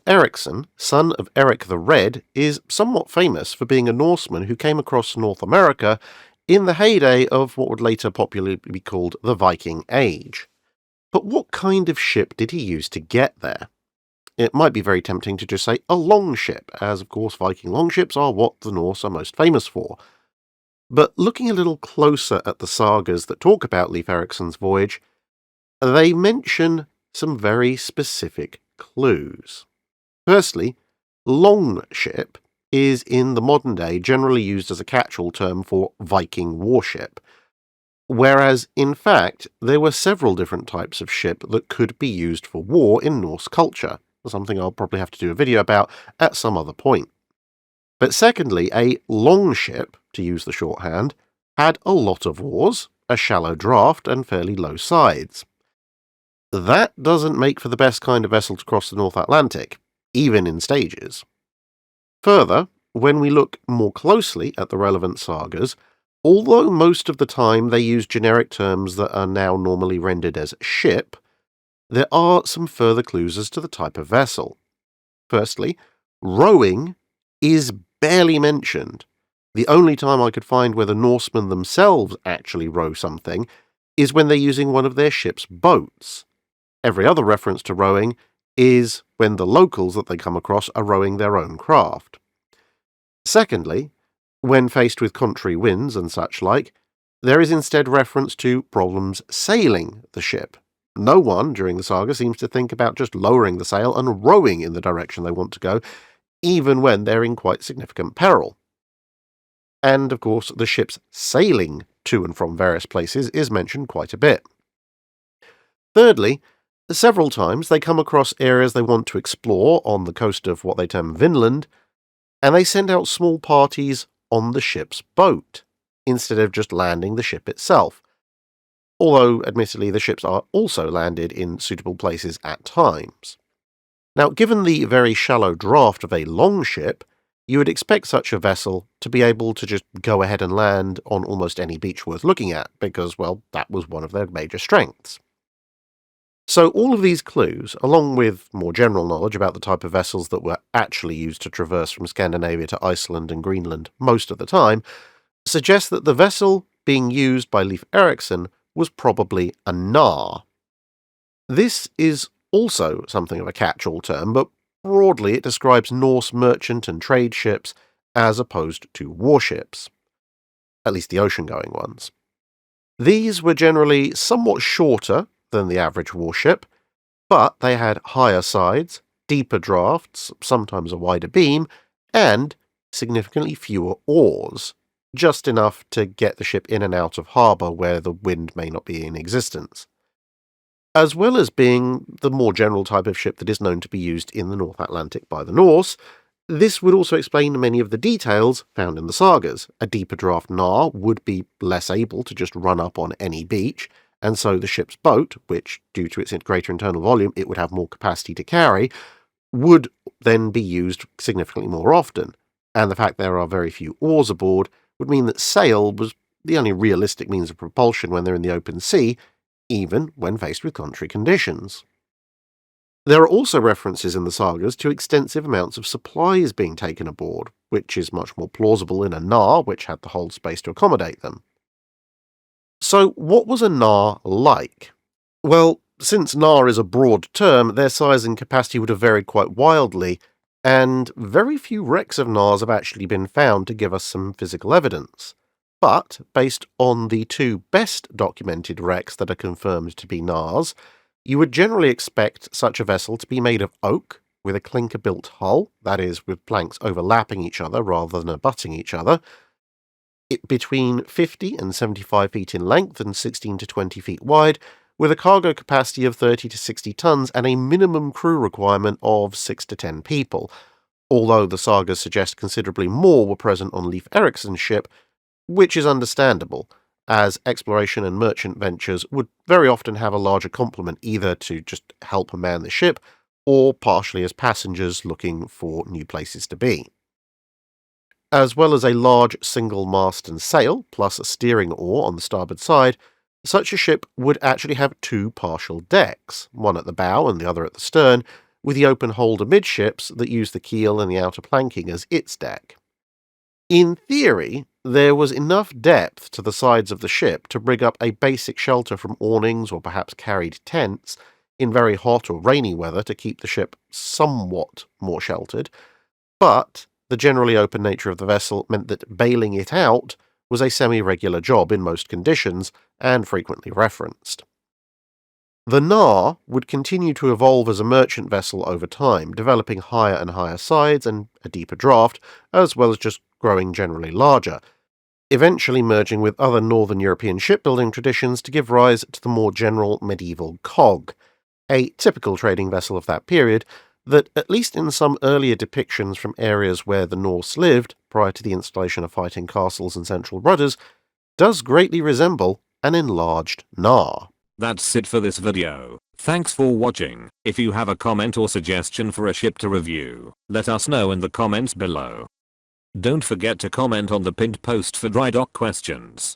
Ericsson, son of Erik the Red, is somewhat famous for being a Norseman who came across North America in the heyday of what would later popularly be called the Viking Age. But what kind of ship did he use to get there? It might be very tempting to just say a longship, as of course Viking longships are what the Norse are most famous for. But looking a little closer at the sagas that talk about Leif Ericsson's voyage, they mention some very specific clues. Firstly, longship is in the modern day generally used as a catch-all term for Viking warship, whereas in fact there were several different types of ship that could be used for war in Norse culture, something I'll probably have to do a video about at some other point. But secondly, a longship, to use the shorthand, had a lot of oars, a shallow draft, and fairly low sides. That doesn't make for the best kind of vessel to cross the North Atlantic, even in stages. Further, when we look more closely at the relevant sagas, although most of the time they use generic terms that are now normally rendered as ship, there are some further clues as to the type of vessel. Firstly, rowing is barely mentioned. The only time I could find where the Norsemen themselves actually row something is when they're using one of their ship's boats. Every other reference to rowing is when the locals that they come across are rowing their own craft. Secondly, when faced with contrary winds and such like, there is instead reference to problems sailing the ship. No one during the saga seems to think about just lowering the sail and rowing in the direction they want to go, even when they're in quite significant peril. And, of course, the ship's sailing to and from various places is mentioned quite a bit. Thirdly, several times they come across areas they want to explore on the coast of what they term Vinland, and they send out small parties on the ship's boat, instead of just landing the ship itself. Although, admittedly, the ships are also landed in suitable places at times. Now, given the very shallow draft of a longship, you would expect such a vessel to be able to just go ahead and land on almost any beach worth looking at, because, well, that was one of their major strengths. So all of these clues, along with more general knowledge about the type of vessels that were actually used to traverse from Scandinavia to Iceland and Greenland most of the time, suggest that the vessel being used by Leif Ericsson was probably a Knarr. This is also something of a catch-all term, but broadly it describes Norse merchant and trade ships as opposed to warships, at least the ocean-going ones. These were generally somewhat shorter than the average warship, but they had higher sides, deeper drafts, sometimes a wider beam, and significantly fewer oars, just enough to get the ship in and out of harbour where the wind may not be in existence, as well as being the more general type of ship that is known to be used in the North Atlantic by the Norse. This would also explain many of the details found in the sagas. A deeper draft Knarr would be less able to just run up on any beach, and so the ship's boat, which, due to its greater internal volume, it would have more capacity to carry, would then be used significantly more often, and the fact there are very few oars aboard would mean that sail was the only realistic means of propulsion when they're in the open sea, even when faced with contrary conditions. There are also references in the sagas to extensive amounts of supplies being taken aboard, which is much more plausible in a Knarr, which had the hold space to accommodate them. So what was a Knarr like? Well, since Knarr is a broad term, their size and capacity would have varied quite wildly, and very few wrecks of Knarrs have actually been found to give us some physical evidence. But, based on the two best documented wrecks that are confirmed to be Knarrs, you would generally expect such a vessel to be made of oak, with a clinker-built hull, that is, with planks overlapping each other rather than abutting each other, between 50 and 75 feet in length and 16 to 20 feet wide, with a cargo capacity of 30 to 60 tons and a minimum crew requirement of 6 to 10 people, although the sagas suggest considerably more were present on Leif Ericsson's ship, which is understandable, as exploration and merchant ventures would very often have a larger complement either to just help man the ship, or partially as passengers looking for new places to be. As well as a large single mast and sail, plus a steering oar on the starboard side, such a ship would actually have two partial decks, one at the bow and the other at the stern, with the open hold amidships that used the keel and the outer planking as its deck. In theory, there was enough depth to the sides of the ship to rig up a basic shelter from awnings or perhaps carried tents in very hot or rainy weather to keep the ship somewhat more sheltered, but the generally open nature of the vessel meant that bailing it out was a semi-regular job in most conditions and frequently referenced. The Knarr would continue to evolve as a merchant vessel over time, developing higher and higher sides and a deeper draft, as well as just growing generally larger, eventually merging with other Northern European shipbuilding traditions to give rise to the more general medieval cog, a typical trading vessel of that period that, at least in some earlier depictions from areas where the Norse lived prior to the installation of fighting castles and central rudders, does greatly resemble an enlarged Knarr. That's it for this video. Thanks for watching. If you have a comment or suggestion for a ship to review, let us know in the comments below. Don't forget to comment on the pinned post for dry dock questions.